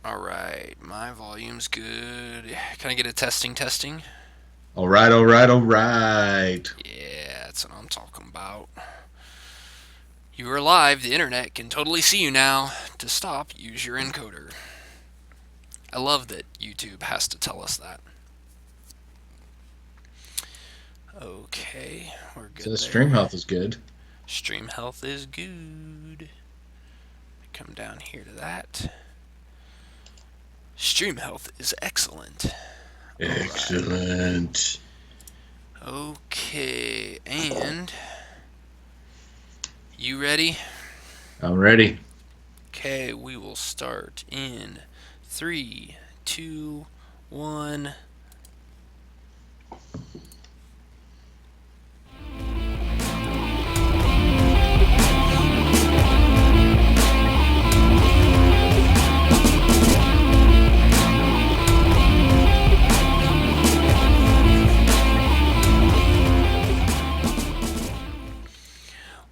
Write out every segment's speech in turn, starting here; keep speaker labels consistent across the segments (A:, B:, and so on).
A: Alright, my volume's good. Can I get a testing?
B: All right, all right, all right.
A: Yeah, that's what I'm talking about. You are live. The internet can totally see you now. To stop, use your encoder. I love that YouTube has to tell us that. Okay, we're
B: So
A: good
B: the stream
A: there.
B: health is good.
A: Stream health is good. Come down here to that. Stream health is excellent. Alright.
B: Excellent.
A: Okay, and you ready?
B: I'm ready.
A: Okay, we will start in three, two, one.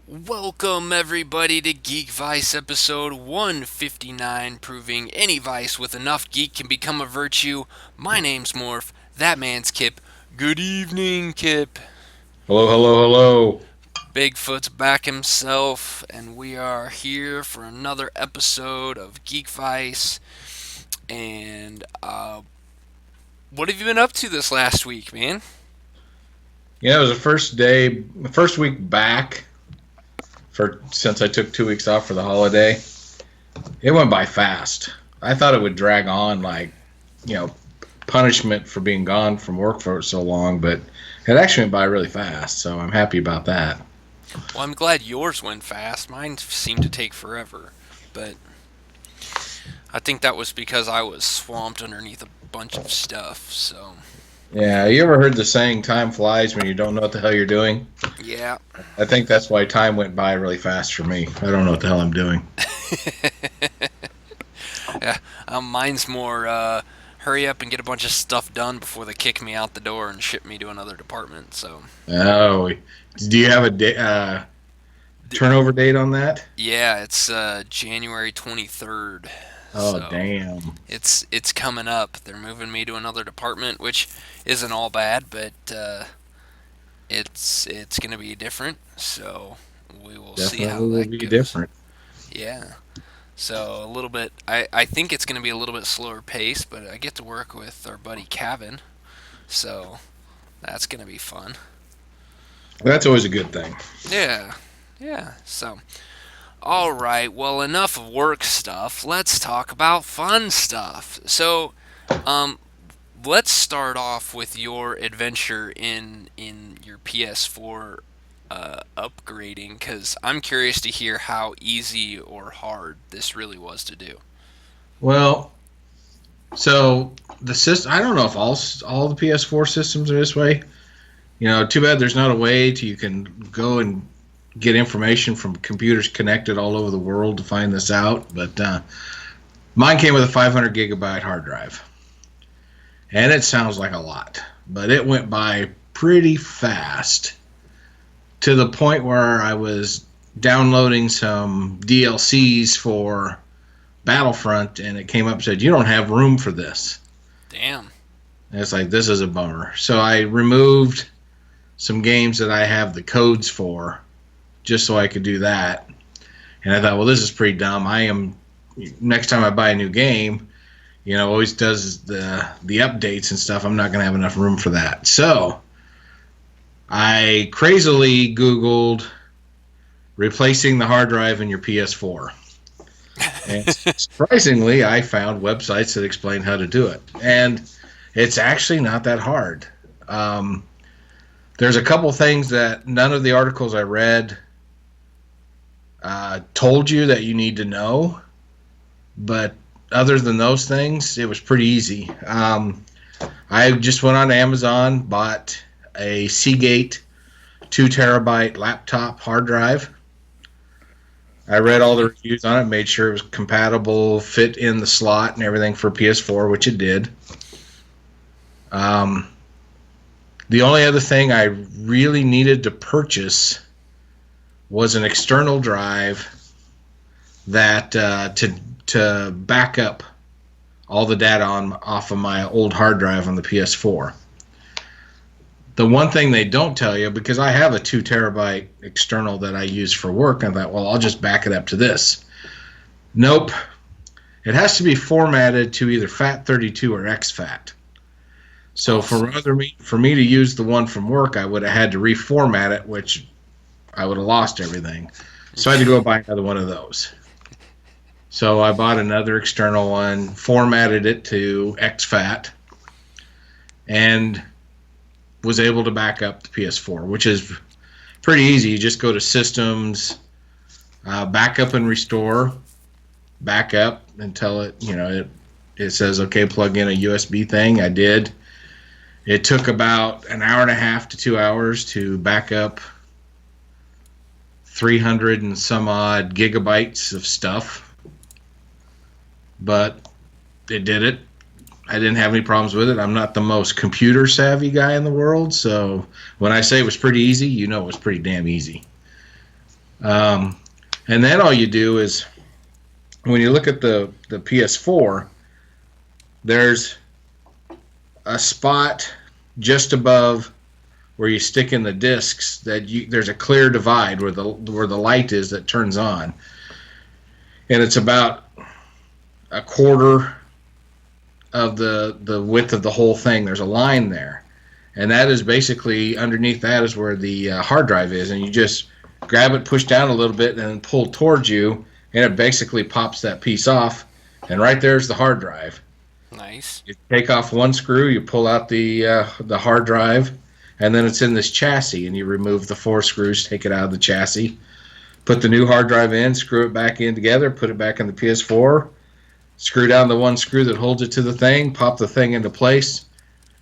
A: Welcome, everybody, to Geekvice episode 159, proving any vice with enough geek can become a virtue. My name's Morph, that man's Kip. Good evening, Kip.
B: Hello, hello, hello.
A: Bigfoot's back himself, and we are here for another episode of Geekvice. And, what have you been up to this last week, man?
B: Yeah, it was the first week back since I took 2 weeks off for the holiday. It went by fast. I thought it would drag on you know, punishment for being gone from work for so long, but it actually went by really fast, so I'm happy about that.
A: Well, I'm glad yours went fast. Mine seemed to take forever, but I think that was because I was swamped underneath a bunch of stuff, so.
B: Yeah, you ever heard the saying, time flies when you don't know what the hell you're doing?
A: Yeah.
B: I think that's why time went by really fast for me. I don't know what the hell I'm doing.
A: Yeah, mine's more hurry up and get a bunch of stuff done before they kick me out the door and ship me to another department. So,
B: Oh, do you have turnover date on that?
A: yeah, it's January 23rd.
B: Oh,
A: So
B: damn.
A: it's coming up. They're moving me to another department, which isn't all bad, but it's gonna be different. So we will see how
B: Definitely will
A: that
B: be
A: goes.
B: different.
A: Yeah. So a little bit. I think it's gonna be a little bit slower pace, but I get to work with our buddy Kevin, so that's gonna be fun.
B: That's always a good thing.
A: Yeah. Yeah. So. All right. Well, enough of work stuff. Let's talk about fun stuff. So, um, let's start off with your adventure in your PS4 upgrading, because I'm curious to hear how easy or hard this really was to do.
B: Well, so the system, I don't know if all the PS4 systems are this way. Too bad there's not a way you can go and get information from computers connected all over the world to find this out. But mine came with a 500 gigabyte hard drive. And it sounds like a lot, but it went by pretty fast to the point where I was downloading some DLCs for Battlefront, and it came up and said, "You don't have room for this."
A: Damn.
B: And it's like, this is a bummer. So I removed some games that I have the codes for just so I could do that. And I thought, well, this is pretty dumb. Next time I buy a new game, always does the updates and stuff. I'm not going to have enough room for that. So I crazily Googled replacing the hard drive in your PS4. And surprisingly, I found websites that explain how to do it. And it's actually not that hard. There's a couple things that none of the articles I read told you that you need to know. But other than those things, it was pretty easy. I just went on Amazon, bought a Seagate 2 terabyte laptop hard drive. I read all the reviews on it, made sure it was compatible, fit in the slot and everything for PS4, which it did. The only other thing I really needed to purchase was an external drive that to back up all the data on off of my old hard drive on the PS4. The one thing they don't tell you, because I have a 2 terabyte external that I use for work, I thought, well, I'll just back it up to this. Nope. It has to be formatted to either FAT32 or exFAT. So for me to use the one from work, I would have had to reformat it, which I would have lost everything. So I had to go buy another one of those. So I bought another external one, formatted it to exFAT, and was able to back up the PS4, which is pretty easy. You just go to Systems, Backup and Restore, backup until it says, okay, plug in a USB thing. I did. It took about an hour and a half to 2 hours to back up 300 and some odd gigabytes of stuff, but it did it. I didn't have any problems with it. I'm not the most computer savvy guy in the world, so when I say it was pretty easy, it was pretty damn easy. And then all you do is, when you look at the PS4, there's a spot just above where you stick in the discs there's a clear divide where the light is that turns on, and it's about a quarter of the width of the whole thing. There's a line there, and that is basically, underneath that is where the hard drive is, and you just grab it, push down a little bit, and then pull towards you, and it basically pops that piece off, and right there's the hard drive.
A: Nice.
B: You take off one screw, you pull out the hard drive, and then it's in this chassis, and you remove the 4 screws, take it out of the chassis, put the new hard drive in, screw it back in together, put it back in the PS4, screw down the one screw that holds it to the thing, pop the thing into place,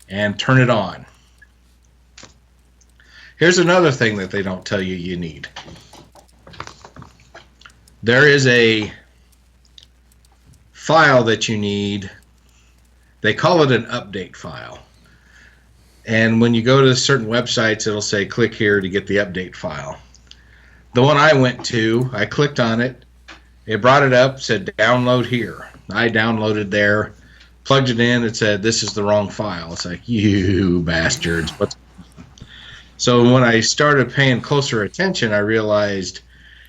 B: and turn it on. Here's another thing that they don't tell you need. There is a file that you need. They call it an update file. And when you go to certain websites, it'll say, click here to get the update file. The one I went to, I clicked on it. It brought it up, said download here. I downloaded there, plugged it in. It said, this is the wrong file. It's like, you bastards. So when I started paying closer attention, I realized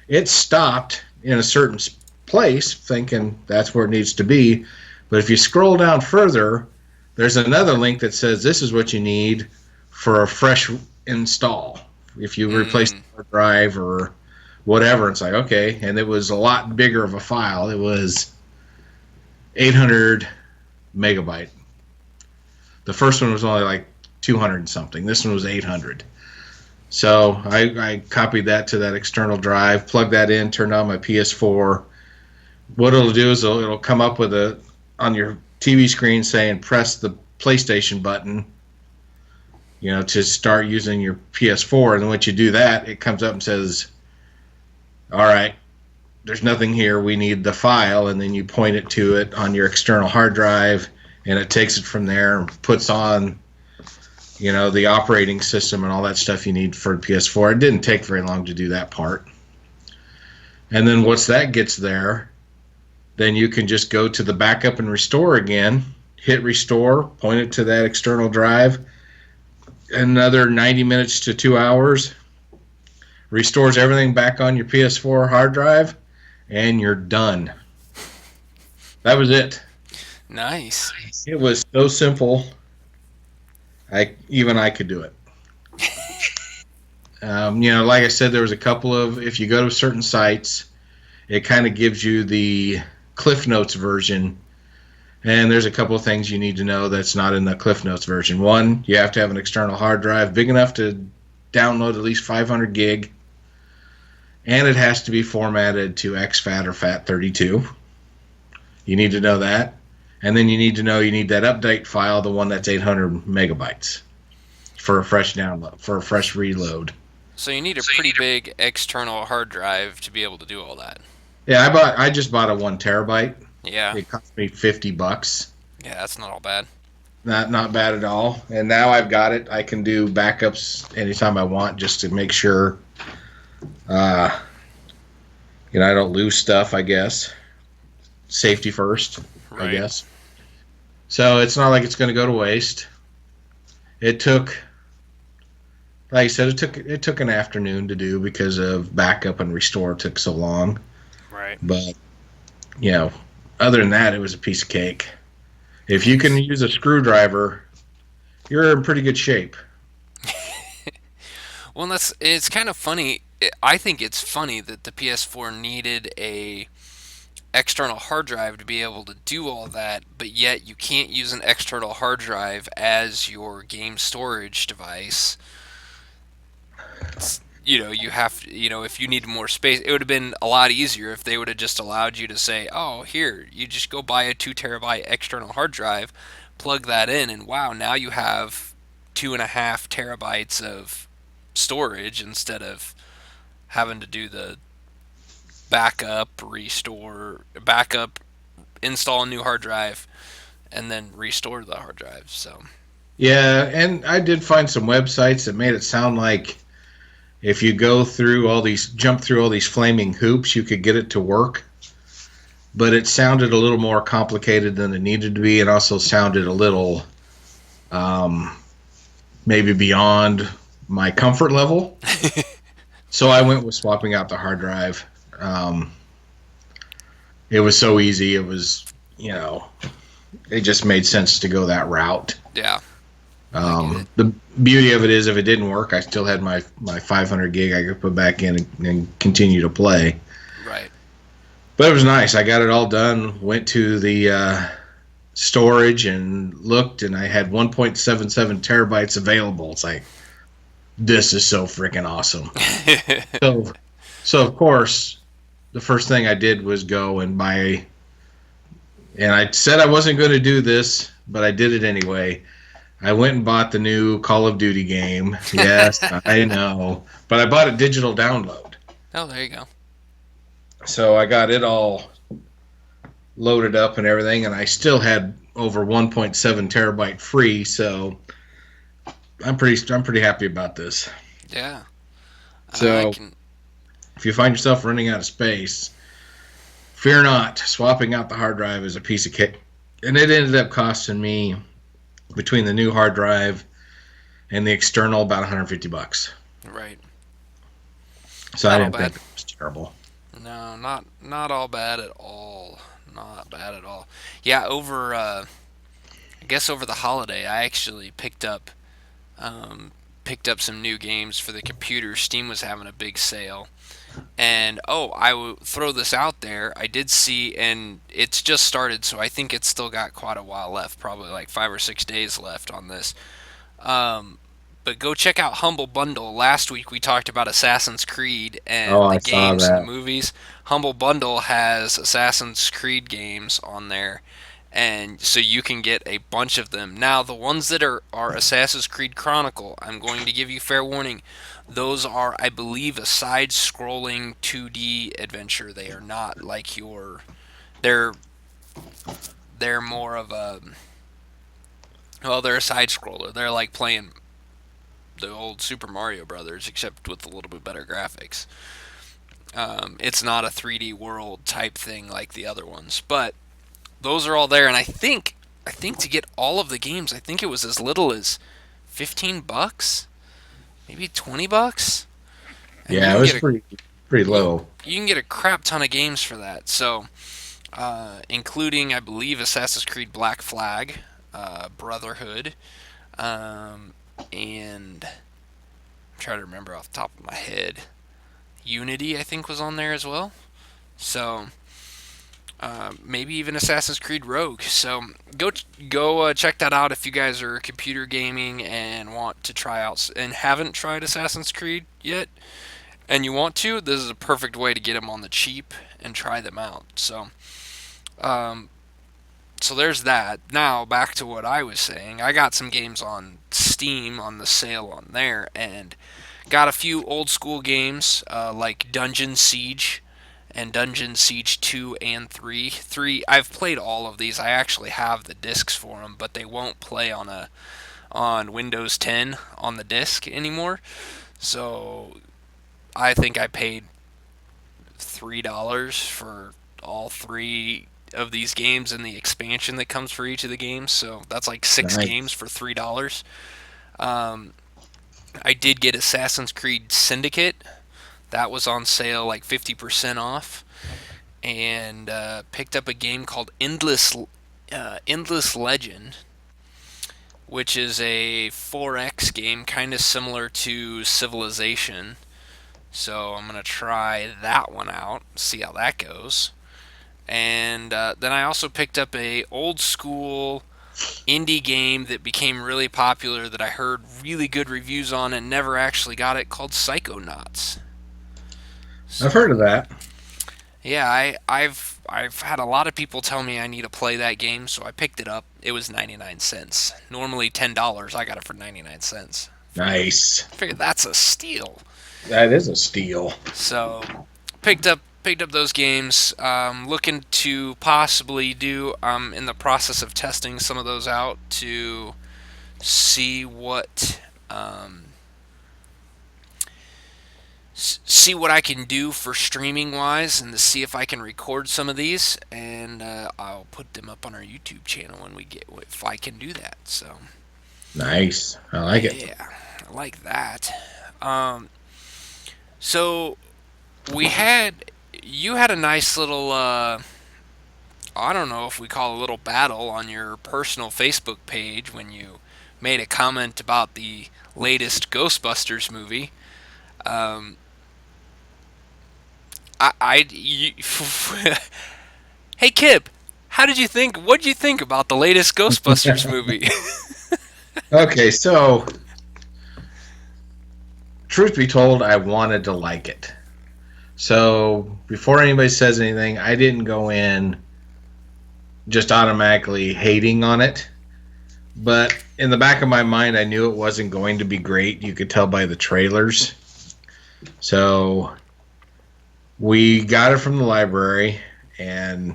B: it stopped in a certain place, thinking that's where it needs to be. But if you scroll down further, there's another link that says this is what you need for a fresh install. If you replace the hard drive or whatever, it's like, okay. And it was a lot bigger of a file. It was 800 megabyte. The first one was only like 200 and something. This one was 800. So I copied that to that external drive, plugged that in, turned on my PS4. What it'll do is it'll come up with on your TV screen saying press the PlayStation button, to start using your PS4. And then once you do that, it comes up and says, all right, there's nothing here. We need the file. And then you point it to it on your external hard drive, and it takes it from there and puts on, the operating system and all that stuff you need for PS4. It didn't take very long to do that part. And then once that gets there, then you can just go to the backup and restore again, hit restore, point it to that external drive, another 90 minutes to 2 hours, restores everything back on your PS4 hard drive, and you're done. That was it.
A: Nice.
B: It was so simple. Even I could do it. Like I said, there was a couple of, if you go to certain sites, it kind of gives you the Cliff Notes version, and there's a couple of things you need to know that's not in the Cliff Notes version. One, you have to have an external hard drive big enough to download at least 500 gig, and it has to be formatted to exFAT or FAT32. You need to know that. And then you need to know you need that update file, the one that's 800 megabytes, for a fresh download, for a fresh reload.
A: So you need a pretty big external hard drive to be able to do all that.
B: Yeah, I just bought a 1 terabyte.
A: Yeah.
B: It cost me $50.
A: Yeah, that's not all bad.
B: Not bad at all. And now I've got it. I can do backups anytime I want, just to make sure I don't lose stuff, I guess. Safety first, right. I guess. So it's not like it's going to go to waste. It took, like I said, it took an afternoon to do because of backup and restore took so long.
A: Right.
B: But you know, other than that, it was a piece of cake. If you can
A: Nice.
B: use a screwdriver, you're in pretty good shape.
A: Well, that's it's kind of funny. I think it's funny that the PS4 needed a external hard drive to be able to do all that, but yet you can't use an external hard drive as your game storage device. You have if you need more space, it would have been a lot easier if they would have just allowed you to say, oh, here, you just go buy a 2 terabyte external hard drive, plug that in, and wow, now you have 2.5 terabytes of storage instead of having to do the backup, restore, backup, install a new hard drive, and then restore the hard drive. So,
B: Yeah, and I did find some websites that made it sound like if you jump through all these flaming hoops, you could get it to work. But it sounded a little more complicated than it needed to be, and also sounded a little um, maybe beyond my comfort level. So I went with swapping out the hard drive. Um, it was so easy. It was, you know, it just made sense to go that route.
A: yeah, I get it.
B: The beauty of it is, if it didn't work, I still had my 500 gig I could put back in and continue to play.
A: Right.
B: But it was nice. I got it all done. Went to the storage and looked, and I had 1.77 terabytes available. It's like, this is so freaking awesome. So, so of course, the first thing I did was go and buy. And I said I wasn't going to do this, but I did it anyway. I went and bought the new Call of Duty game. Yes, I know. But I bought a digital download.
A: Oh, there you go.
B: So I got it all loaded up and everything, and I still had over 1.7 terabyte free. So I'm pretty happy about this.
A: Yeah, I
B: So
A: can.
B: if you find yourself running out of space, fear not. Swapping out the hard drive is a piece of cake, and it ended up costing me, between the new hard drive and the external, about $150.
A: Right.
B: So I
A: Not all
B: didn't
A: bad.
B: think it was terrible.
A: No, not all bad at all. Not bad at all. Yeah, over I guess over the holiday, I actually picked up some new games for the computer. Steam was having a big sale, and oh, I will throw this out there. I did see, and it's just started, so I think it's still got quite a while left. Probably like 5 or 6 days left on this. Um, but go check out Humble Bundle. Last week we talked about Assassin's Creed
B: Oh,
A: and the
B: I saw
A: games and the
B: that.
A: movies. Humble Bundle has Assassin's Creed games on there, and so you can get a bunch of them. Now, the ones that are Assassin's Creed Chronicle, I'm going to give you fair warning. Those are, I believe, a side-scrolling 2D adventure. They are not like your. They're they're more of a. Well, they're a side scroller. They're like playing the old Super Mario Brothers, except with a little bit better graphics. It's not a 3D world type thing like the other ones, but those are all there. And I think to get all of the games, I think it was as little as $15, maybe $20, and you
B: Yeah, it
A: can
B: was
A: get a
B: pretty
A: you,
B: low.
A: you can get a crap ton of games for that. So, including I believe Assassin's Creed Black Flag, Brotherhood, and I'm trying to remember off the top of my head. Unity, I think, was on there as well. So maybe even Assassin's Creed Rogue. So go check that out if you guys are computer gaming and want to try out and haven't tried Assassin's Creed yet, and you want to. This is a perfect way to get them on the cheap and try them out. Um, so there's that. Now back to what I was saying. I got some games on Steam on the sale on there, and got a few old school games like Dungeon Siege and Dungeon Siege 2 and 3. 3 I've played all of these. I actually have the discs for them, but they won't play on Windows 10 on the disc anymore. So I think I paid $3 for all three of these games and the expansion that comes for each of the games. So that's like 6 games
B: Nice.
A: for $3. Um, I did get Assassin's Creed Syndicate. That was on sale like 50% off, and picked up a game called Endless Legend, which is a 4X game, kind of similar to Civilization. So I'm gonna try that one out, see how that goes. And then I also picked up a old school indie game that became really popular that I heard really good reviews on and never actually got it, called Psychonauts.
B: I've
A: So
B: heard of that.
A: yeah, I've had a lot of people tell me I need to play that game, so I picked it up. It was 99 cents. Normally $10. I got it for 99 cents.
B: Nice.
A: Figured that's a steal.
B: That is a steal.
A: So picked up those games. Looking to possibly do. I'm in the process of testing some of those out to see what I can do for streaming wise, and to see if I can record some of these, and I'll put them up on our YouTube channel when we get if I can do that. So
B: Nice. I like it.
A: yeah, I like that. Um, so we had you had a nice little I don't know if we call a little battle on your personal Facebook page when you made a comment about the latest Ghostbusters movie. Um, hey Kip, how did you think? What did you think about the latest Ghostbusters movie?
B: Okay, so truth be told, I wanted to like it. So before anybody says anything, I didn't go in just automatically hating on it. But in the back of my mind, I knew it wasn't going to be great. You could tell by the trailers. So we got it from the library and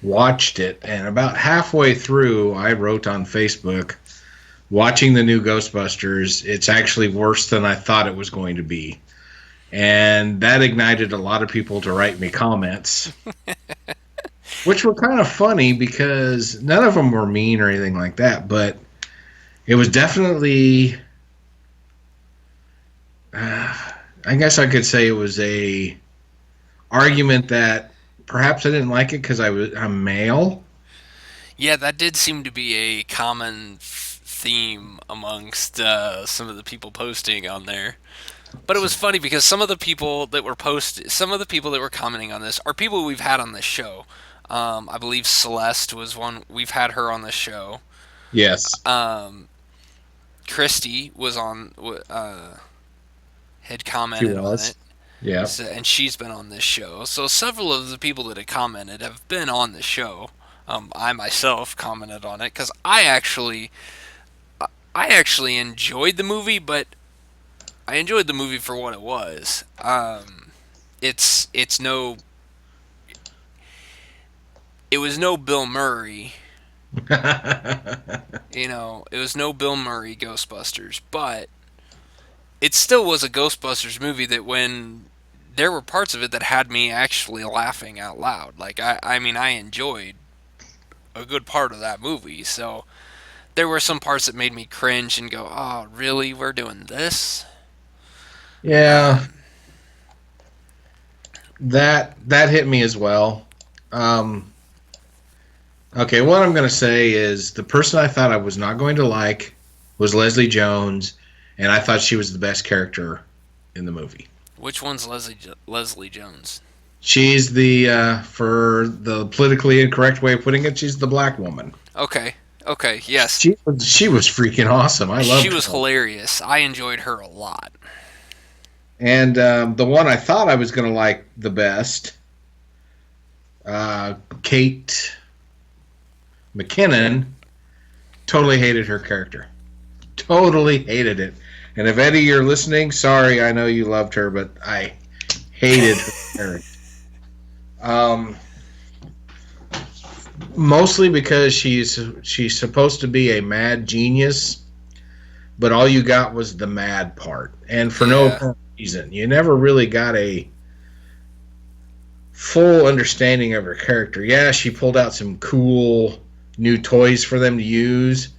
B: watched it. And about halfway through, I wrote on Facebook, watching the new Ghostbusters, it's actually worse than I thought it was going to be. And that ignited a lot of people to write me comments, which were kind of funny because none of them were mean or anything like that. But it was definitely, I guess I could say it was a argument that perhaps I didn't like it because I'm male.
A: Yeah, that did seem to be a common theme amongst some of the people posting on there. But it was funny because some of the people that were commenting on this are people we've had on this show. I believe Celeste was one. We've had her on the show.
B: Yes,
A: Um, Christy was had
B: she
A: commented on it,
B: was. Yeah.
A: so, and she's been on this show. So several of the people that have commented have been on the show. I myself commented on it because I actually enjoyed the movie, but I enjoyed the movie for what it was. It's no, it was no Bill Murray. It was no Bill Murray Ghostbusters, but it still was a Ghostbusters movie that when there were parts of it that had me actually laughing out loud. Like I mean, I enjoyed a good part of that movie. So there were some parts that made me cringe and go, "Oh, really? We're doing this?"
B: Yeah,
A: Um,
B: that hit me as well. Um, okay, what I'm going to say is the person I thought I was not going to like was Leslie Jones, and I thought she was the best character in the movie.
A: which one's Leslie Jones?
B: She's for the politically incorrect way of putting it, she's the black woman.
A: Okay, okay, yes,
B: She was freaking awesome. I
A: she
B: loved
A: was
B: her.
A: hilarious. I enjoyed her a lot.
B: And the one I thought I was going to like the best, Kate McKinnon, totally hated her character. Totally hated it. And if Eddie, you're listening, sorry, I know you loved her, but I hated her character. Um, Mostly because she's supposed to be a mad genius, but all you got was the mad part, and for no
A: Yeah,
B: apparent reason. You never really got full understanding of her character. Yeah, she pulled out some cool new toys for them to use,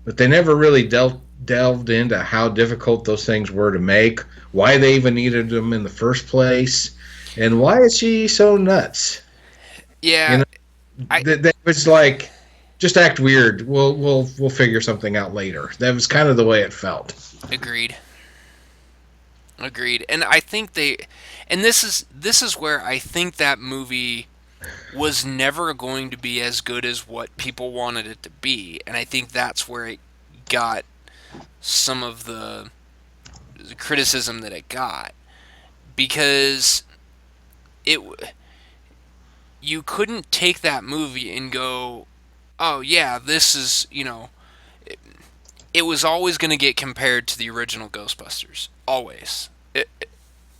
B: but they never really delved into how difficult those things were to make, why they even needed them in the first place, and why is she so nuts? You
A: Yeah,
B: know,
A: I
B: that was like, just act weird. We'll figure something out later. That was kind of the way it felt.
A: agreed. Agreed. And I think and this is where I think that movie was never going to be as good as what people wanted it to be, and I think that's where it got some of the criticism that it got, because it you couldn't take that movie and go, "Oh yeah, this is, it was always going to get compared to the original Ghostbusters. Always.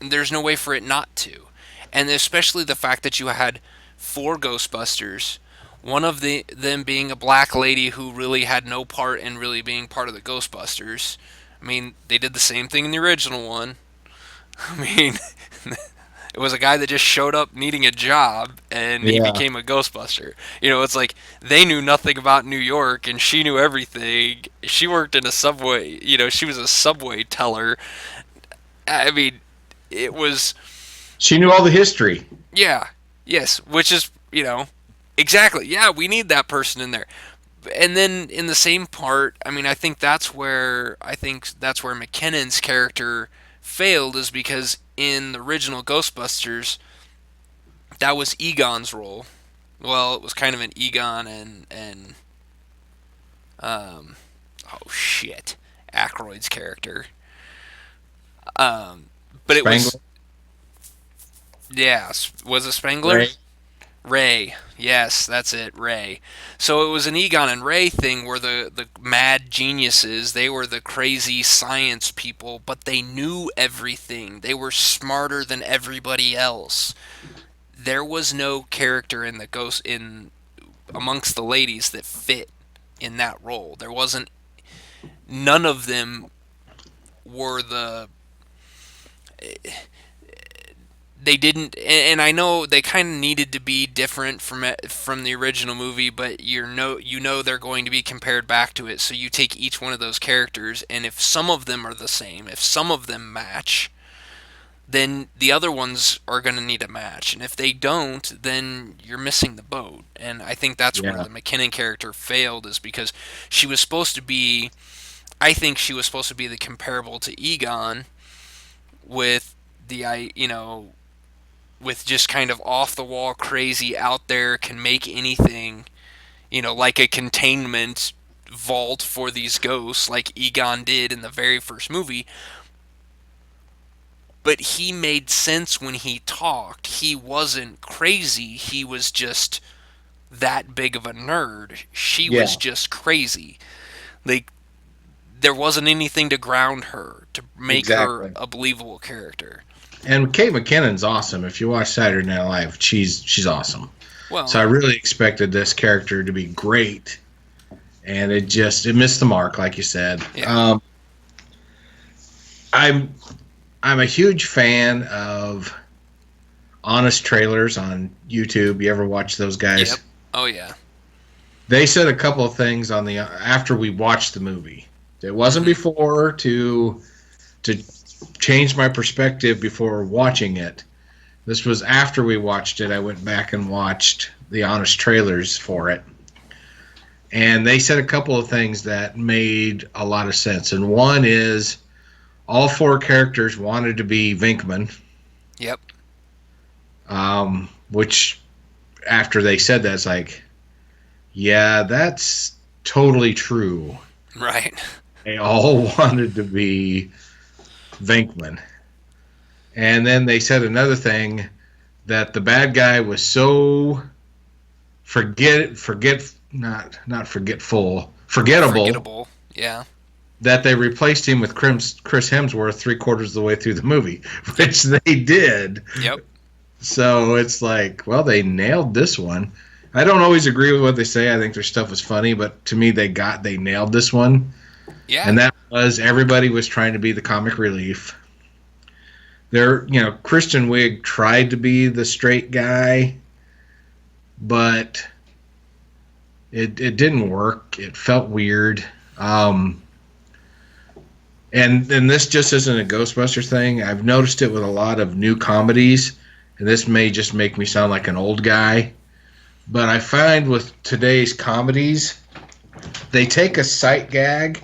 A: There's no way for it not to. And especially the fact that you had four Ghostbusters, one of them being a black lady who really had no part in really being part of the Ghostbusters. I mean, they did the same thing in the original one. I mean, it was a guy that just showed up needing a job and he
B: Yeah.
A: became a Ghostbuster. It's like they knew nothing about New York and she knew everything. She worked in a subway, she was a subway teller. I mean, it was,
B: She knew all the history.
A: yeah, yes, which is, exactly, yeah, we need that person in there. And then in the same part, I mean, I think that's where McKinnon's character failed, is because in the original Ghostbusters, that was Egon's role. Well, it was kind of an Egon and um oh shit, Aykroyd's character. Um, but it was,
B: Spangler.
A: yeah, was it Spangler?
B: Ray.
A: Ray. Yes, that's it, Ray. So it was an Egon and Ray thing where the mad geniuses, they were the crazy science people, but they knew everything. They were smarter than everybody else. There was no character in the ghost in amongst the ladies that fit in that role. There wasn't, none of them were they didn't, and I know they kind of needed to be different from the original movie, but they're going to be compared back to it. So you take each one of those characters, and if some of them are the same, if some of them match, then the other ones are going to need a match. And if they don't, then you're missing the boat. And I think that's where
B: Yeah.
A: the McKinnon character failed, is because she was supposed to be, I think she was supposed to be the comparable to Egon, with the with just kind of off the wall, crazy, out there, can make anything, like a containment vault for these ghosts like Egon did in the very first movie. But he made sense when he talked. He wasn't crazy. He was just that big of a nerd. She was
B: Yeah.
A: just crazy. Like, there wasn't anything to ground her, to make her
B: Exactly.
A: a believable character.
B: And Kate McKinnon's awesome. If you watch Saturday Night Live, she's awesome.
A: Well,
B: So I really expected this character to be great, and it missed the mark, like you said.
A: yeah.
B: I'm I'm a huge fan of honest trailers on YouTube. You ever watch those
A: Yep.
B: guys?
A: Oh, yeah.
B: They said a couple of things on the after we watched the movie. It wasn't before to change my perspective before watching it. This was after we watched it. I went back and watched the honest trailers for it. And they said a couple of things that made a lot of sense. And one is all four characters wanted to be Vinkman,
A: Yep.
B: which after they said that, it's like, yeah, that's totally true.
A: Right.
B: They all wanted to be Vinkman. And then they said another thing, that the bad guy was so forgettable
A: Forgettable. Yeah.
B: that they replaced him with Chris Hemsworth 3/4 of the way through the movie, which they did.
A: Yep.
B: So it's like, well, they nailed this one. I don't always agree with what they say. I think their stuff was funny, but to me, they nailed this one.
A: Yeah.
B: And that was, everybody was trying to be the comic relief. Christian Wiig tried to be the straight guy, but it didn't work. It felt weird. Um, and this just isn't a Ghostbuster thing. I've noticed it with a lot of new comedies, and this may just make me sound like an old guy. But I find with today's comedies, they take a sight gag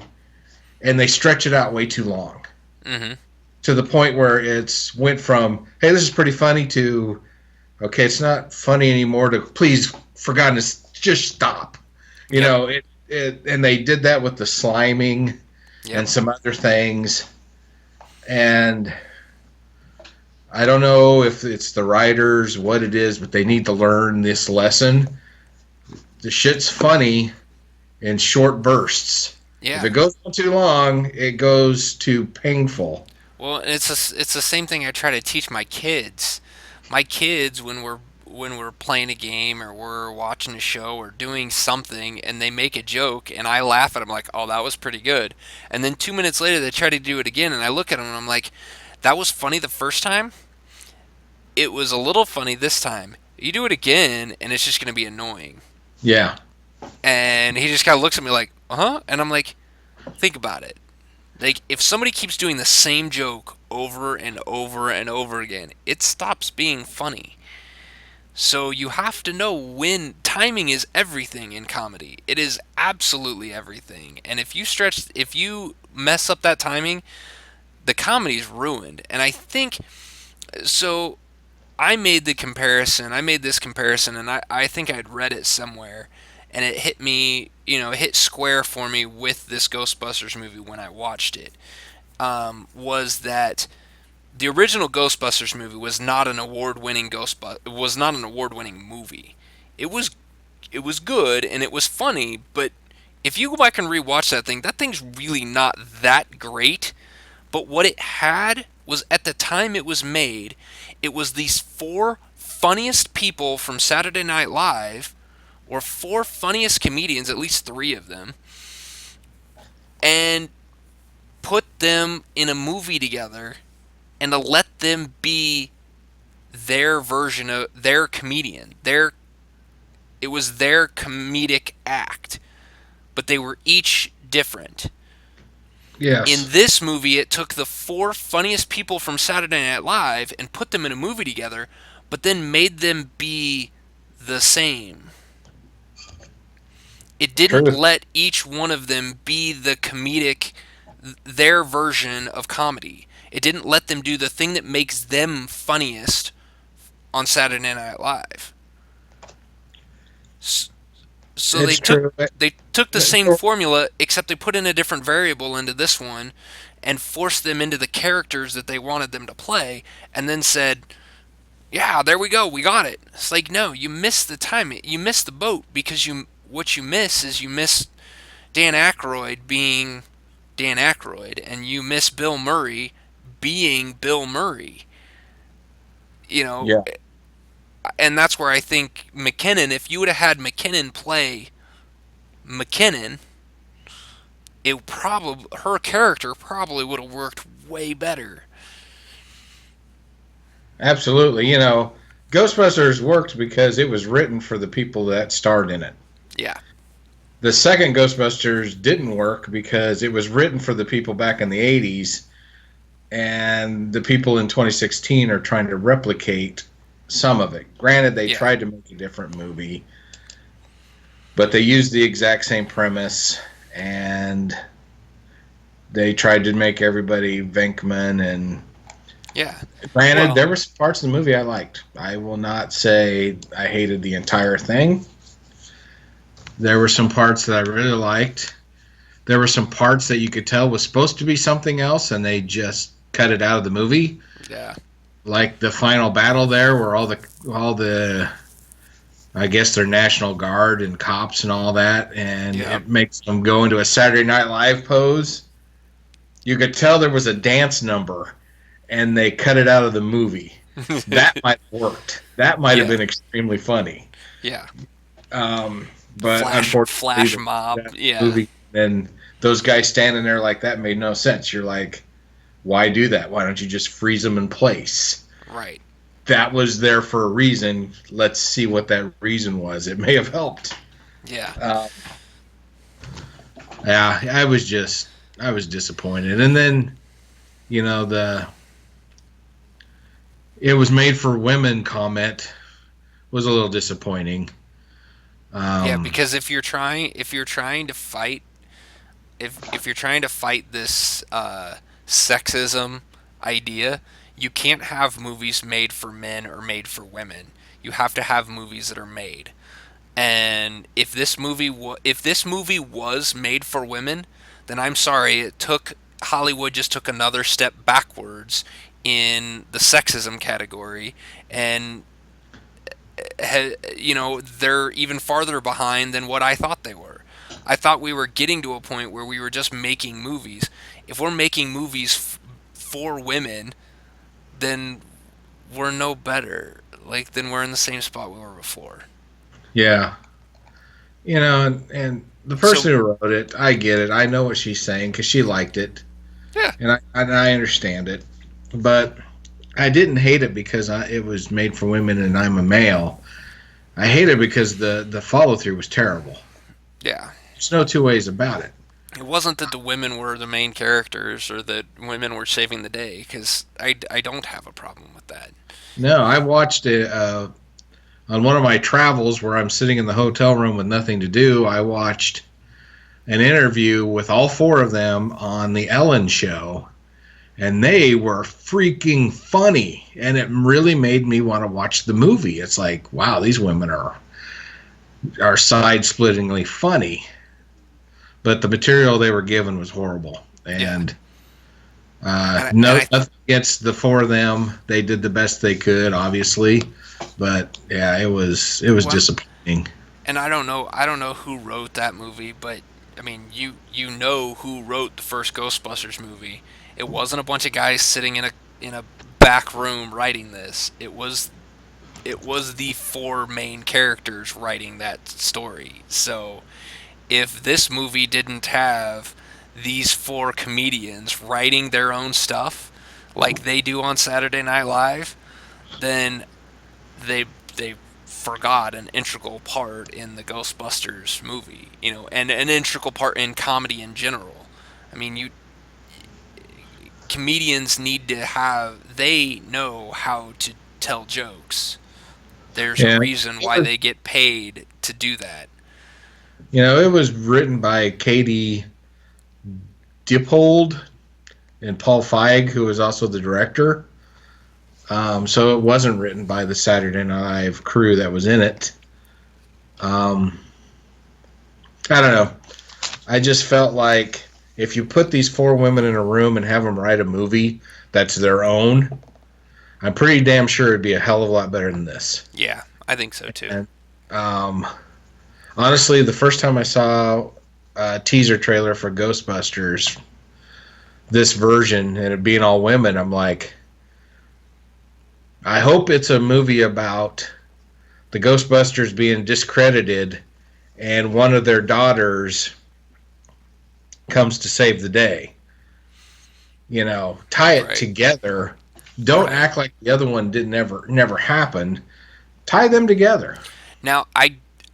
B: and they stretch it out way too long
A: Mm-hmm.
B: to the point where it's went from, hey, this is pretty funny to, okay, it's not funny anymore to, please, for goodness, just stop.
A: Yep.
B: And they did that with the sliming
A: Yep.
B: and some other things. And I don't know if it's the writers, what it is, but they need to learn this lesson. The shit's funny in short bursts. If
A: Yeah.
B: it goes on too long, it goes too painful.
A: Well, it's the same thing I try to teach my kids. My kids, when we're playing a game or we're watching a show or doing something, and they make a joke, and I laugh at them like, "Oh, that was pretty good," and then 2 minutes later they try to do it again, and I look at them and I'm like, "That was funny the first time. It was a little funny this time. You do it again, and it's just gonna be annoying."
B: Yeah.
A: And he just kind of looks at me like, "Huh?" And I'm like, "Think about it. Like, if somebody keeps doing the same joke over and over and over again, it stops being funny. So you have to know when timing is everything in comedy. It is absolutely everything. And if you mess up that timing, the comedy's ruined. And I think so. I made the comparison. I made this comparison, and I think I'd read it somewhere, and it hit me. It hit square for me with this Ghostbusters movie when I watched it. Was that the original Ghostbusters movie was not an award-winning was not an award-winning movie. It was it was good and it was funny, but if you go back and rewatch that thing's really not that great. But what it had was, at the time it was made, it was these four funniest people from Saturday Night Live, or four funniest comedians, at least three of them, and put them in a movie together and to let them be their version of their comedian. It was their comedic act, but they were each different. In
B: Yes.
A: this movie, it took the four funniest people from Saturday Night Live and put them in a movie together, but then made them be the same. It didn't
B: True.
A: let each one of them be the comedic, their version of comedy. It didn't let them do the thing that makes them funniest on Saturday Night Live. So
B: It's true.
A: they took the same formula, except they put in a different variable into this one and forced them into the characters that they wanted them to play, and then said, "Yeah, there we go, we got it." It's like, no, you missed the timing, you missed the boat, because you miss Dan Aykroyd being Dan Aykroyd, and you miss Bill Murray being Bill Murray. You know,
B: Yeah.
A: and that's where I think McKinnon, if you would have had McKinnon play McKinnon, her character probably would have worked way better.
B: Absolutely. Ghostbusters worked because it was written for the people that starred in it.
A: Yeah.
B: The second Ghostbusters didn't work because it was written for the people back in the 80s, and the people in 2016 are trying to replicate some of it. Granted, they
A: Yeah.
B: tried to make a different movie, but they used the exact same premise, and they tried to make everybody Venkman. And
A: Yeah.
B: granted,
A: Well,
B: there were some parts of the movie I liked. I will not say I hated the entire thing. There were some parts that I really liked. There were some parts that you could tell was supposed to be something else, and they just cut it out of the movie.
A: yeah.
B: Like the final battle there, where all the I guess they're National Guard and cops and all that, and
A: Yeah.
B: it makes them go into a Saturday Night Live pose. You could tell there was a dance number, and they cut it out of the movie. That might have worked. That might have
A: Yeah.
B: been extremely funny.
A: Yeah.
B: But unfortunately,
A: Flash mob.
B: that
A: Yeah.
B: movie, and those guys standing there like that made no sense. You're like, Why do that? Why don't you just freeze them in place?
A: Right.
B: That was there for a reason. Let's see what that reason was. It may have helped.
A: Yeah.
B: Uh, yeah, I was disappointed. And then, the it was made for women comment was a little disappointing.
A: Yeah,
B: Um,
A: because if you're trying to fight if you're trying to fight this sexism idea, you can't have movies made for men or made for women. You have to have movies that are made. And if this movie was made for women, then I'm sorry, Hollywood just took another step backwards in the sexism category, and they're even farther behind than what I thought they were. I thought we were getting to a point where we were just making movies. If we're making movies for women, then we're no better. Like, then we're in the same spot we were before.
B: yeah, and the
A: So,
B: person who wrote it, I get it. I know what she's saying because she liked it,
A: yeah,
B: and I understand it. But I didn't hate it because it was made for women and I'm a male. I hate it because the follow through was terrible.
A: yeah.
B: There's no two ways about it.
A: It wasn't that the women were the main characters or that women were saving the day, because I don't have a problem with that.
B: No, I watched it on one of my travels where I'm sitting in the hotel room with nothing to do. I watched an interview with all four of them on the Ellen show, and they were freaking funny, and it really made me want to watch the movie. It's like, wow, these women are side-splittingly funny, but the material they were given was horrible.
A: Yeah,
B: And
A: and
B: no, nothing against the four of them. They did the best they could, obviously, but yeah, it was
A: well,
B: disappointing.
A: and I don't know who wrote that movie, but I mean, you know who wrote the first Ghostbusters movie. It wasn't a bunch of guys sitting in a back room writing this. It was the four main characters writing that story. So if this movie didn't have these four comedians writing their own stuff like they do on Saturday Night Live, then they forgot an integral part in the Ghostbusters movie, and an integral part in comedy in general. I mean, you comedians need to have they know how to tell jokes. There's a
B: Yeah,
A: reason why they get paid to do that.
B: it was written by Katie Dippold and Paul Feig, who was also the director. So it wasn't written by the Saturday Night Live crew that was in it. Um, I don't know. I just felt like if you put these four women in a room and have them write a movie that's their own, I'm pretty damn sure it'd be a hell of a lot better than this.
A: Yeah, I think so too.
B: And um, honestly, the first time I saw a teaser trailer for Ghostbusters, this version, and it being all women, I'm like, I hope it's a movie about the Ghostbusters being discredited and one of their daughters comes to save the day. Tie it
A: Right.
B: together. Don't
A: Right.
B: act like the other one didn't never happened. Tie them together.
A: Now,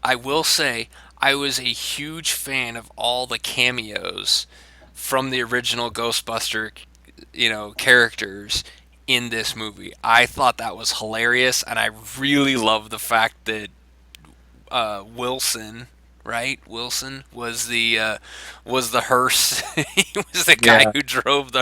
A: I will say I was a huge fan of all the cameos from the original Ghostbuster, characters in this movie. I thought that was hilarious, and I really love the fact that Wilson, right? Wilson was the hearse. He was the guy
B: Yeah,
A: who drove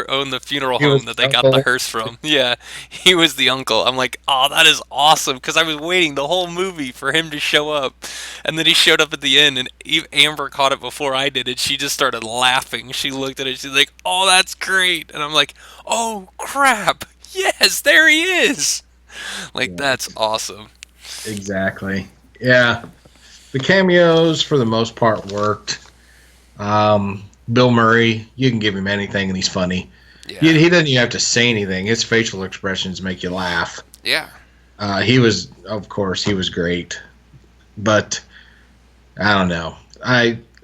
A: owned the funeral
B: he was
A: home that
B: the
A: they got the
B: uncle.
A: hearse from. Yeah, he was the uncle. I'm like, oh, that is awesome, because I was waiting the whole movie for him to show up, and then he showed up at the end, and Amber caught it before I did, and she just started laughing. She looked at it, she's like, oh, that's great, and I'm like, oh crap, yes, there he is. Like,
B: Yeah,
A: that's awesome.
B: exactly. Yeah, the cameos for the most part worked. Bill Murray, you can give him anything and he's funny. He,
A: Yeah.
B: he doesn't even have to say anything. His facial expressions make you laugh.
A: Yeah.
B: Of course, he was great. But I don't know.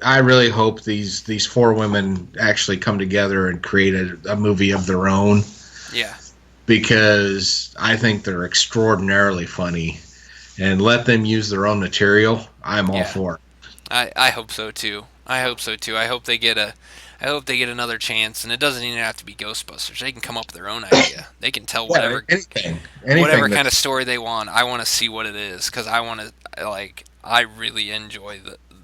B: I really hope these four women actually come together and create a movie of their own,
A: Yeah.
B: because I think they're extraordinarily funny. And let them use their own material. I'm all
A: Yeah.
B: for it.
A: I hope so too. I hope so too. I hope they get another chance, and it doesn't even have to be Ghostbusters. They can come up with their own idea. They can tell
B: Yeah,
A: whatever
B: anything
A: kind of
B: that's
A: story they want. I want to see what it is because I want to like. I really enjoy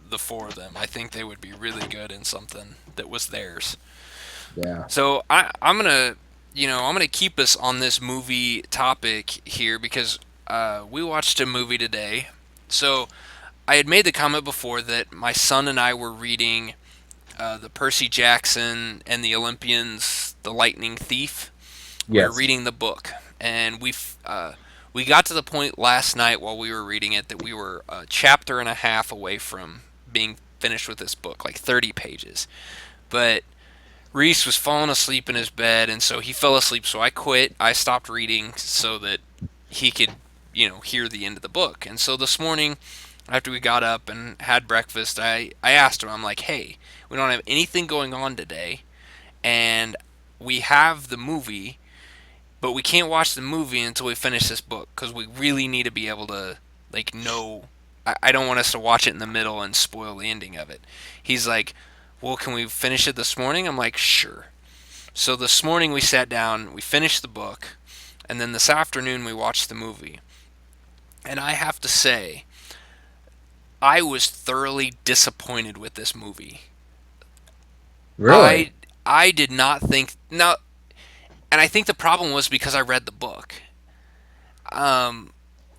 A: the four of them. I think they would be really good in something that was theirs.
B: yeah.
A: So I'm gonna I'm gonna keep us on this movie topic here because we watched a movie today. So I had made the comment before that my son and I were reading the Percy Jackson and the Olympians, The Lightning Thief. We were
B: Yes.
A: reading the book, and we got to the point last night while we were reading it that we were a chapter and a half away from being finished with this book, like 30 pages. But Reese was falling asleep in his bed, and so he fell asleep. So I quit. I stopped reading so that he could, hear the end of the book. And so this morning, after we got up and had breakfast, I asked him, I'm like, hey, we don't have anything going on today, and we have the movie, but we can't watch the movie until we finish this book because we really need to be able to, like, know. I don't want us to watch it in the middle and spoil the ending of it. He's like, well, can we finish it this morning? I'm like, sure. So this morning we sat down, we finished the book, and then this afternoon we watched the movie. And I have to say, I was thoroughly disappointed with this movie.
B: Really?
A: I did not think now, and I think the problem was because I read the book. Um,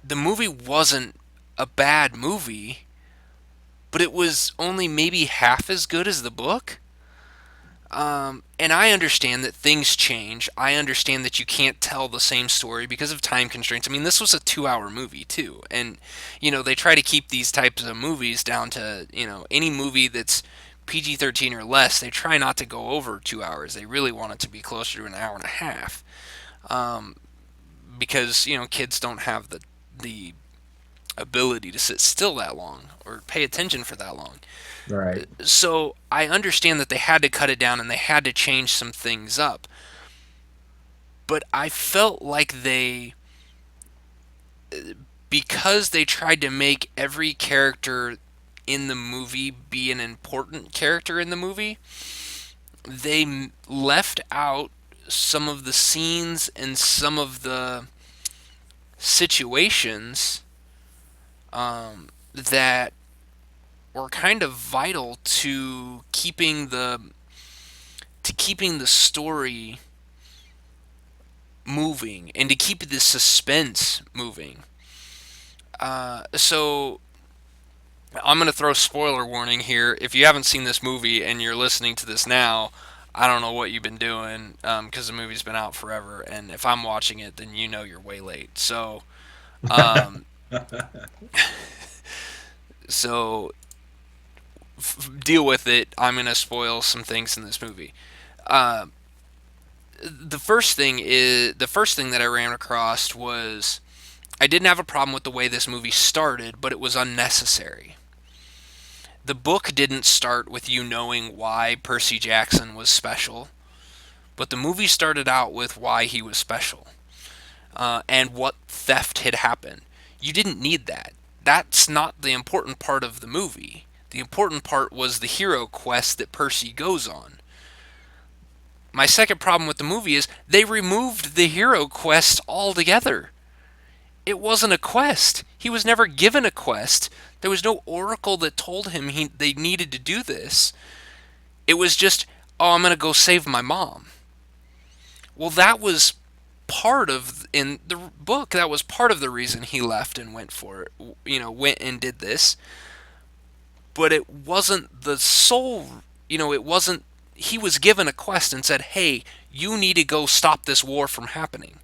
A: the movie wasn't a bad movie, but it was only maybe half as good as the book. And I understand that things change. I understand that you can't tell the same story because of time constraints. I mean, this was a 2 hour movie, too. And, they try to keep these types of movies down to, any movie that's PG-13 or less, they try not to go over 2 hours. They really want it to be closer to an hour and a half. Um, because, kids don't have the ability to sit still that long or pay attention for that long.
B: Right.
A: So I understand that they had to cut it down and they had to change some things up. But I felt like because they tried to make every character in the movie be an important character in the movie, they left out some of the scenes and some of the situations that were kind of vital to keeping the story moving and to keep the suspense moving. So I'm gonna throw spoiler warning here. If you haven't seen this movie and you're listening to this now, I don't know what you've been doing because the movie's been out forever. And if I'm watching it, then you're way late. Um, so deal with it. I'm gonna spoil some things in this movie. Uh, the first thing that I ran across was I didn't have a problem with the way this movie started, but it was unnecessary. The book didn't start with you knowing why Percy Jackson was special, but the movie started out with why he was special and what theft had happened. You didn't need that. That's not the important part of the movie. The important part was the hero quest that Percy goes on. My second problem with the movie is they removed the hero quest altogether. It wasn't a quest. He was never given a quest. There was no oracle that told him they needed to do this. It was just, oh, I'm going to go save my mom. Well, that was part of, in the book, that was part of the reason he left and went for it, went and did this. But it wasn't the sole, it wasn't, he was given a quest and said, hey, you need to go stop this war from happening.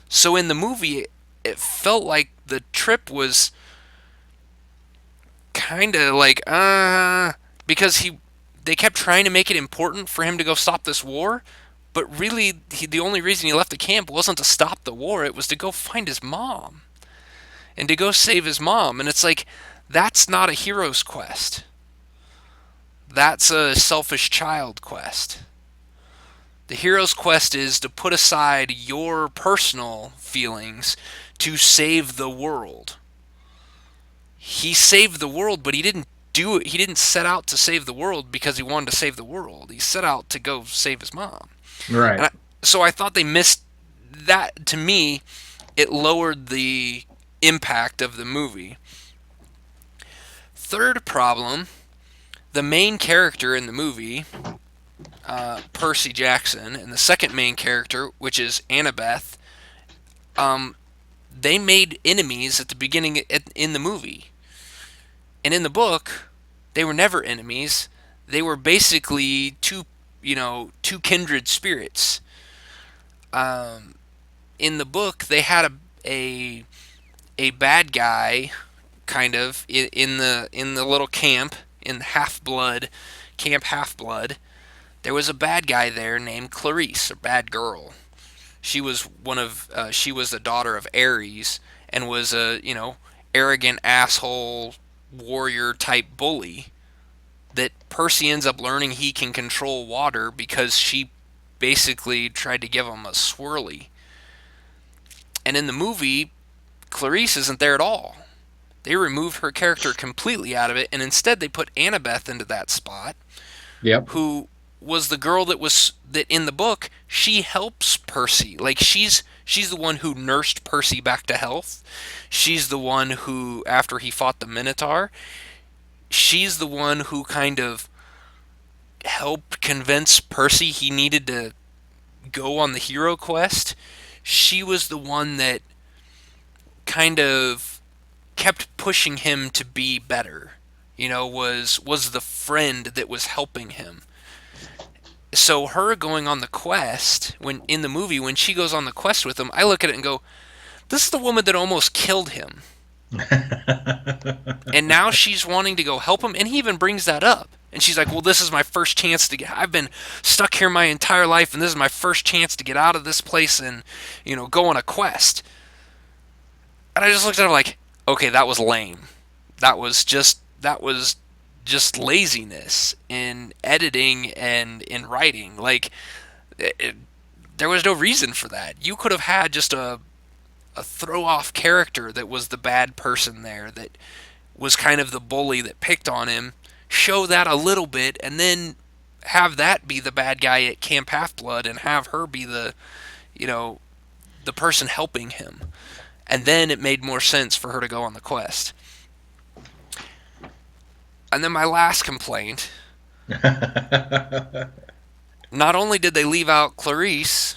A: So in the movie, it felt like the trip was kind of like because they kept trying to make it important for him to go stop this war, but really the only reason he left the camp wasn't to stop the war, it was to go find his mom and to go save his mom. And it's like, that's not a hero's quest. That's a selfish child quest. The hero's quest is to put aside your personal feelings to save the world. He saved the world, but he didn't do it. He didn't set out to save the world because he wanted to save the world. He set out to go save his mom. And
B: Right.
A: so I thought they missed that. To me, it lowered the impact of the movie. Third problem, the main character in the movie, Percy Jackson, and the second main character, which is Annabeth, um, they made enemies at the beginning in the movie. And in the book, they were never enemies. They were basically two kindred spirits. Um, in the book, they had a a bad guy kind of in the little camp in Half Blood, Camp Half Blood. There was a bad guy there named Clarice, or bad girl. She was the daughter of Ares and was a arrogant asshole warrior type bully that Percy ends up learning he can control water because she basically tried to give him a swirly. And in the movie, Clarice isn't there at all. They removed her character completely out of it, and instead they put Annabeth into that spot,
B: Yep.
A: who was the girl that in the book she helps Percy. Like she's the one who nursed Percy back to health. She's the one who, after he fought the Minotaur, she's the one who kind of helped convince Percy he needed to go on the hero quest. She was the one that kind of kept pushing him to be better. Was the friend that was helping him. So her going on the quest, when in the movie when she goes on the quest with him, I look at it and go, this is the woman that almost killed him. And now she's wanting to go help him, and he even brings that up. And she's like, well, this is my first chance to get, I've been stuck here my entire life, and this is my first chance to get out of this place and, go on a quest. And I just looked at her like, okay, that was lame. That was just laziness in editing and in writing. Like, it, there was no reason for that. You could have had just a throw off character that was the bad person there, that was kind of the bully that picked on him. Show that a little bit, and then have that be the bad guy at Camp Half Blood, and have her be you know, the person helping him. And then it made more sense for her to go on the quest. And then my last complaint, not only did they leave out Clarice,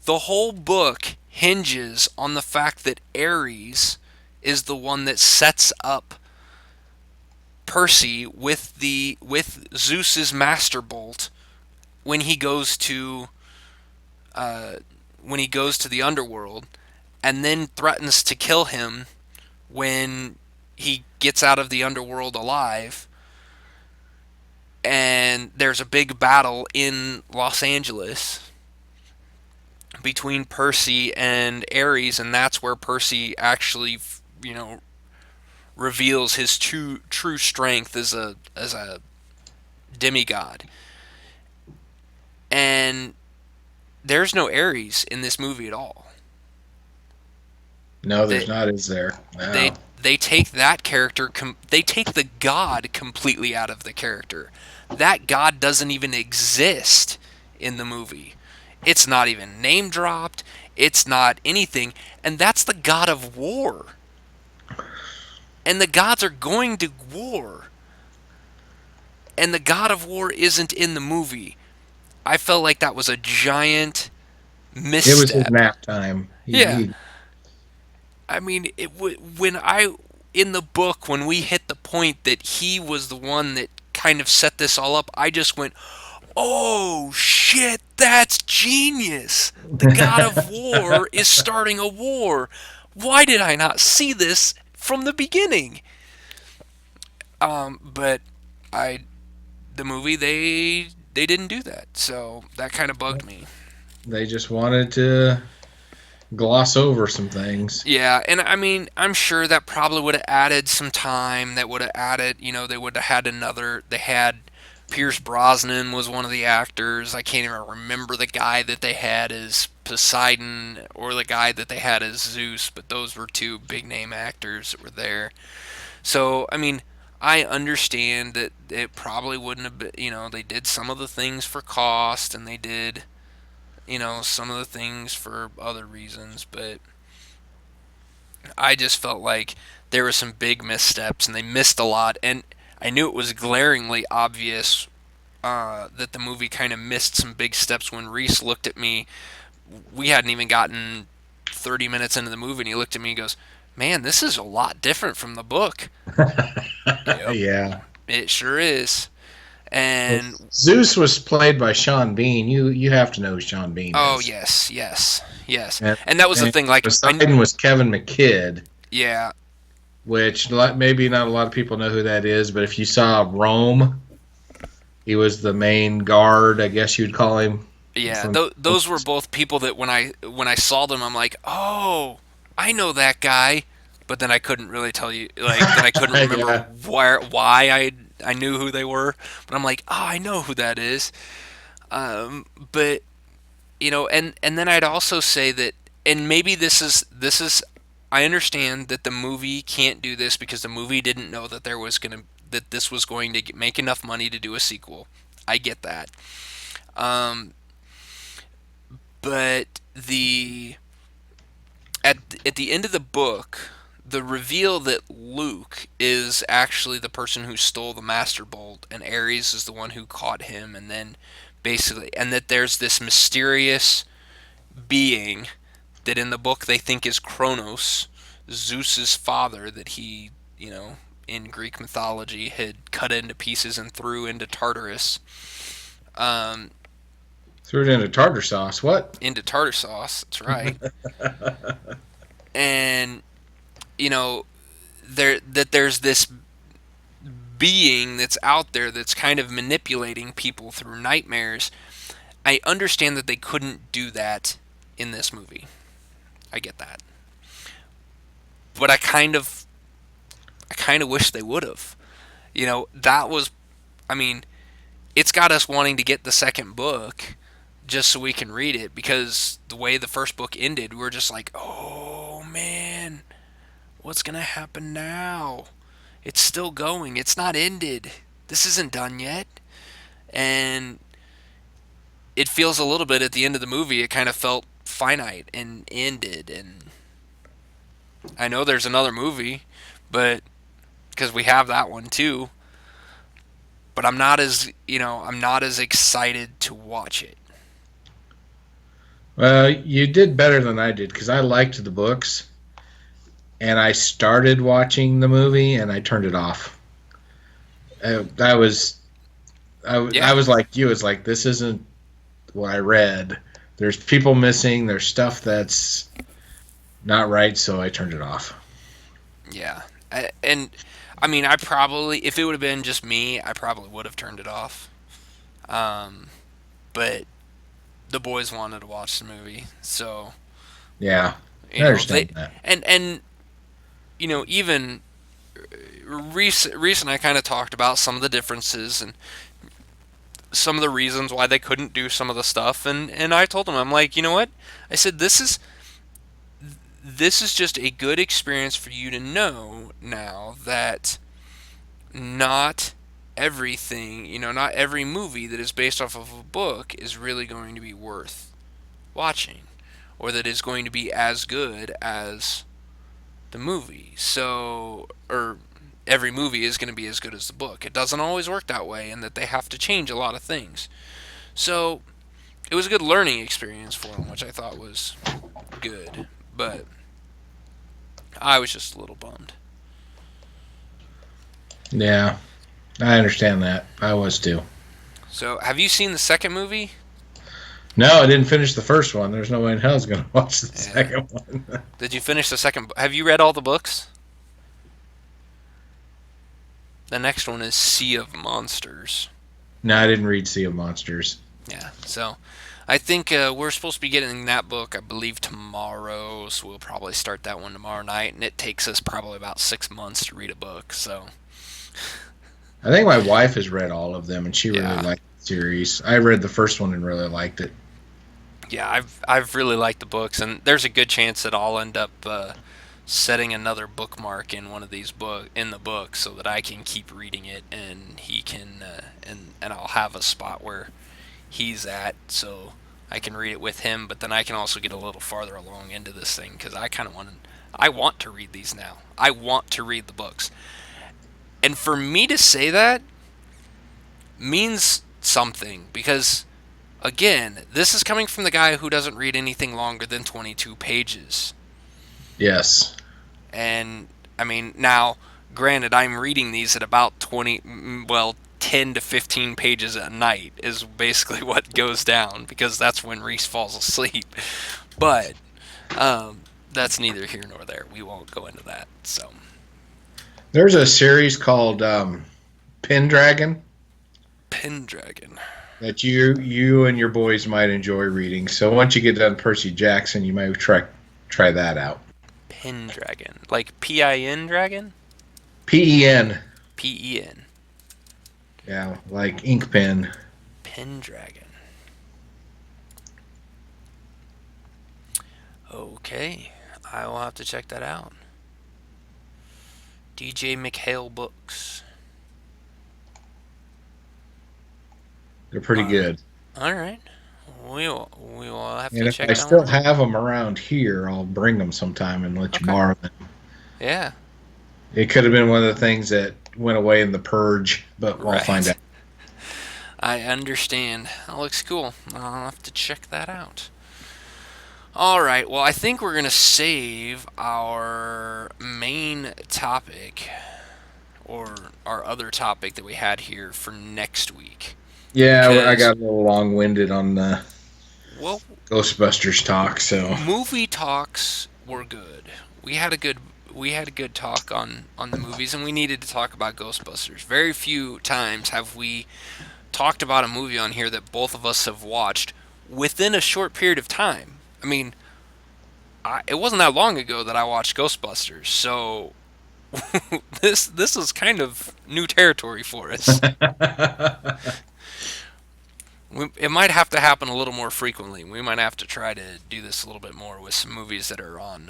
A: the whole book hinges on the fact that Ares is the one that sets up Percy with Zeus's master bolt when he goes to uh, the underworld, and then threatens to kill him when he gets out of the underworld alive. And there's a big battle in Los Angeles between Percy and Ares, and that's where Percy actually, reveals his true strength as a demigod. And there's no Ares in this movie at all.
B: No, there's
A: They
B: not, is there?
A: they
B: No.
A: they take that character, they take the god completely out of the character. That god doesn't even exist in the movie. It's not even name dropped. It's not anything, and that's the god of war. And the gods are going to war. And the god of war isn't in the movie. I felt like that was a giant
B: It was his
A: misstep.
B: nap time.
A: Yeah, I mean, when I in the book when we hit the point that he was the one that kind of set this all up, I just went, "Oh shit, that's genius! The god of war is starting a war. Why did I not see this from the beginning?" But I the movie they didn't do that, so that kind of bugged me.
B: They just wanted to gloss over some things.
A: Yeah, and I mean, I'm sure that probably would have added some time. That would have added, they would have had another. They had Pierce Brosnan was one of the actors. I can't even remember the guy that they had as Poseidon or the guy that they had as Zeus, but those were two big name actors that were there. So, I mean, I understand that it probably wouldn't have been, they did some of the things for cost and they did, some of the things for other reasons, but I just felt like there were some big missteps and they missed a lot. And I knew it was glaringly obvious that the movie kind of missed some big steps when Reese looked at me. We hadn't even gotten 30 minutes into the movie and he looked at me and goes, "Man, this is a lot different from the book." Yep,
B: Yeah.
A: it sure is.
B: Well,
A: And
B: Zeus was played by Sean Bean. You have to know who Sean Bean
A: oh
B: is.
A: yes, yes, yes.
B: And,
A: And that was the
B: and
A: thing. Like
B: Poseidon was Kevin McKidd,
A: yeah,
B: which maybe not a lot of people know who that is, but if you saw Rome, he was the main guard, I guess you'd call him.
A: yeah.
B: From
A: Those were both people that when I saw them, I'm like, oh, I know that guy. But then I couldn't really tell you like then I couldn't remember
B: yeah.
A: why I knew who they were. But I'm like, oh, I know who that is. But and then I'd also say that, and maybe this is I understand that the movie can't do this because the movie didn't know that this was going to make enough money to do a sequel. I get that. Um, but at the end of the book, the reveal that Luke is actually the person who stole the Master Bolt and Ares is the one who caught him, and then basically, and that there's this mysterious being that in the book they think is Kronos, Zeus's father, that he, in Greek mythology had cut into pieces and threw into Tartarus, um,
B: Threw it into tartar sauce. What?
A: into tartar sauce. That's right. And you know there's this being that's out there that's kind of manipulating people through nightmares. I understand that they couldn't do that in this movie. I get that. But I kind of wish they would have. That was I mean, it's got us wanting to get the second book just so we can read it because the way the first book ended, we were just like, "Oh man, what's going to happen now?" It's still going. It's not ended. This isn't done yet. And it feels a little bit at the end of the movie, it kind of felt finite and ended. And I know there's another movie, but because we have that one too. But I'm not as excited to watch it.
B: Well, you did better than I did because I liked the books and I started watching the movie and I turned it off. I was I
A: Yeah,
B: was like you. It's like this isn't what I read. There's people missing. There's stuff that's not right, so I turned it off.
A: yeah. And I mean, I probably, if it would have been just me, I probably would have turned it off. Um, but the boys wanted to watch the movie, so
B: Yeah, I
A: they
B: understand that.
A: and even Reese and I kind of talked about some of the differences and some of the reasons why they couldn't do some of the stuff, and I told him, I'm like, you know what? I said this is just a good experience for you to know now that not everything, not every movie that is based off of a book is really going to be worth watching or that is going to be as good as the movie. So, or every movie is going to be as good as the book. It doesn't always work that way, and that they have to change a lot of things. So, it was a good learning experience for him, which I thought was good. But I was just a little bummed.
B: Yeah, I understand that. I was too.
A: So, have you seen the second movie?
B: No, I didn't finish the first one. There's no way in hell I was going to watch the
A: Yeah.
B: second one.
A: Did you finish the second? Have you read all the books? The next one is Sea of Monsters.
B: No, I didn't read Sea of Monsters.
A: Yeah. So, I think we're supposed to be getting that book, I believe, tomorrow. So we'll probably start that one tomorrow night, and it takes us probably about 6 months to read a book. So
B: I think my wife has read all of them, and she really
A: yeah,
B: liked the series. I read the first one and really liked it.
A: yeah, I've really liked the books, and there's a good chance that I'll end up setting another bookmark in one of these the book so that I can keep reading it, and he can and I'll have a spot where he's at, so I can read it with him. But then I can also get a little farther along into this thing because I want to read these now. I want to read the books, and for me to say that means something because again, this is coming from the guy who doesn't read anything longer than 22 pages.
B: Yes.
A: And I mean, now, granted, I'm reading these at about 10 to 15 pages a night is basically what goes down because that's when Reese falls asleep. But that's neither here nor there. We won't go into that. So,
B: There's a series called Pendragon
A: Pendragon.
B: that you and your boys might enjoy reading. So once you get done Percy Jackson, you might try that out.
A: Pendragon. Like PIN dragon?
B: PEN.
A: PEN.
B: Yeah, like ink pen.
A: Pendragon. Okay. I will have to check that out. DJ McHale Books.
B: They're pretty good.
A: All right. We will have
B: And
A: to
B: if
A: check
B: I
A: that one
B: still
A: out.
B: have them around here, I'll bring them sometime and let you
A: Okay.
B: borrow them.
A: Yeah.
B: It could have been one of the things that went away in the purge, but we'll find
A: Right.
B: out.
A: I understand. That looks cool. I'll have to check that out. All right. Well, I think we're gonna save our main topic or our other topic that we had here for next week
B: Yeah, I
A: because
B: got a little long winded on the
A: well,
B: Ghostbusters talk, so
A: movie talks were good. We had a good talk on the movies, and we needed to talk about Ghostbusters. Very few times have we talked about a movie on here that both of us have watched within a short period of time. I mean, it wasn't that long ago that I watched Ghostbusters, so this is kind of new territory for us. It might have to happen a little more frequently. We might have to try to do this a little bit more with some movies that are on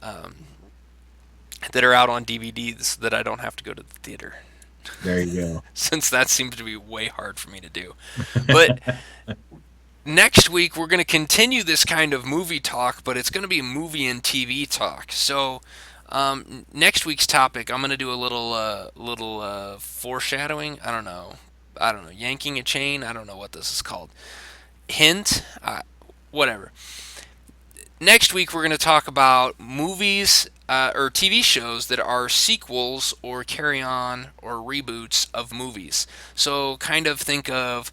A: um, that are out on DVDs that I don't have to go to the theater,
B: there you
A: since that seems to be way hard for me to do. But next week we're going to continue this kind of movie talk, but it's going to be movie and TV talk. So next week's topic, I'm going to do a little foreshadowing. I don't know, yanking a chain. I don't know what this is called. Hint, whatever. Next week we're going to talk about movies or TV shows that are sequels or carry on or reboots of movies. So kind of think of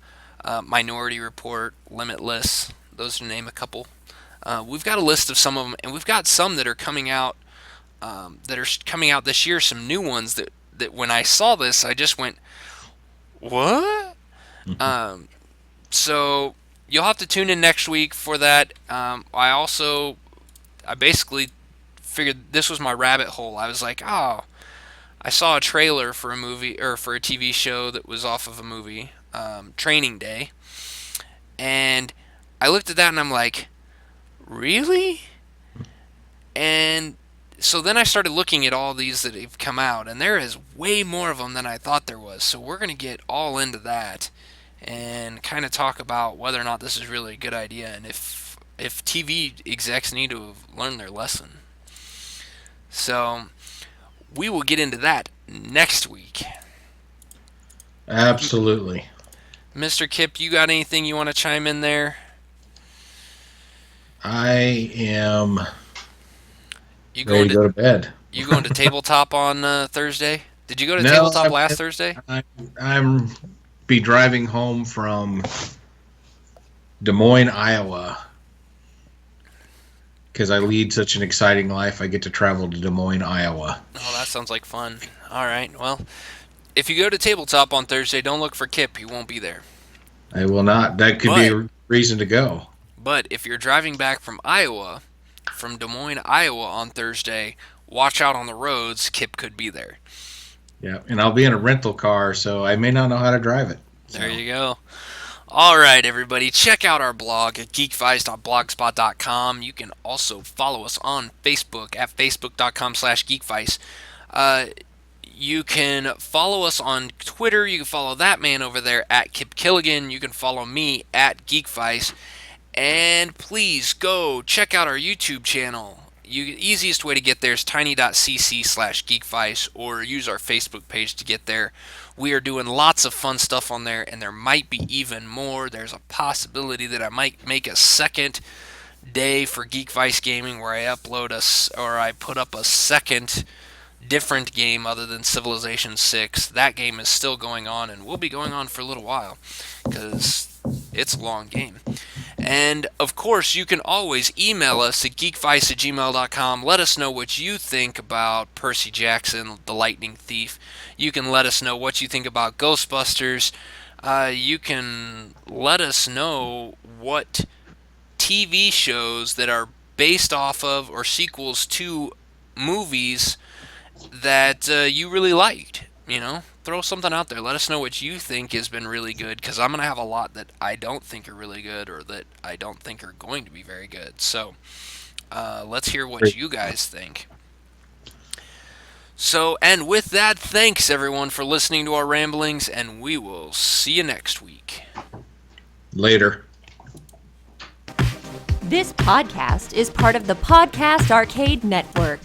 A: Minority Report, Limitless. Those to name a couple. We've got a list of some of them, and we've got some that are coming out this year. Some new ones that when I saw this, I just went, "What?"
B: go.
A: So you'll have to tune in next week for that. I basically figured this was my rabbit hole. I was like, oh, I saw a trailer for a movie or for a TV show that was off of a movie, Training Day, and I looked at that and I'm like, really? And so then I started looking at all these that have come out, and there is way more of them than I thought there was. So we're gonna get all into that and kind of talk about whether or not this is really a good idea and if TV execs need to have learned their lesson. So we will get into that next week.
B: Absolutely.
A: Mr. Kip, you got anything you want to chime in there?
B: I am
A: You
B: ready
A: going
B: to
A: to
B: go to bed.
A: you going to tabletop on Thursday? Did you go to
B: No,
A: tabletop last Thursday?
B: I'm be driving home from Des Moines, Iowa, because I lead such an exciting life. I get to travel to Des Moines, Iowa.
A: Oh, that sounds like fun. All right. Well, if you go to tabletop on Thursday, don't look for Kip. He won't be there.
B: I will not. That could be
A: But
B: reason to go.
A: But if you're driving back from Iowa, from Des Moines, Iowa on Thursday, watch out on the roads. Kip could be there.
B: Yeah, and I'll be in a rental car, so I may not know how to drive it.
A: There
B: So
A: you go. All right, everybody, check out our blog at geekvice.blogspot.com. You can also follow us on Facebook at facebook.com/geekvice. You can follow us on Twitter. You can follow that man over there at Kip Killigan. You can follow me at Geekvice. And please go check out our YouTube channel. Easiest way to get there is tiny.cc/geekvice, or use our Facebook page to get there. We are doing lots of fun stuff on there, and there might be even more. There's a possibility that I might make a second day for Geekvice Gaming where I put up a second different game other than Civilization 6. That game is still going on and will be going on for a little while because it's a long game. And, of course, you can always email us at geekvice@gmail.com. Let us know what you think about Percy Jackson, the Lightning Thief. You can let us know what you think about Ghostbusters. You can let us know what TV shows that are based off of or sequels to movies that you really liked. Throw something out there. Let us know what you think has been really good, because I'm going to have a lot that I don't think are really good or that I don't think are going to be very good. So let's hear what you guys think. So, and with that, thanks everyone for listening to our ramblings, and we will see you next week.
B: Later.
C: This podcast is part of the Podcast Arcade Network.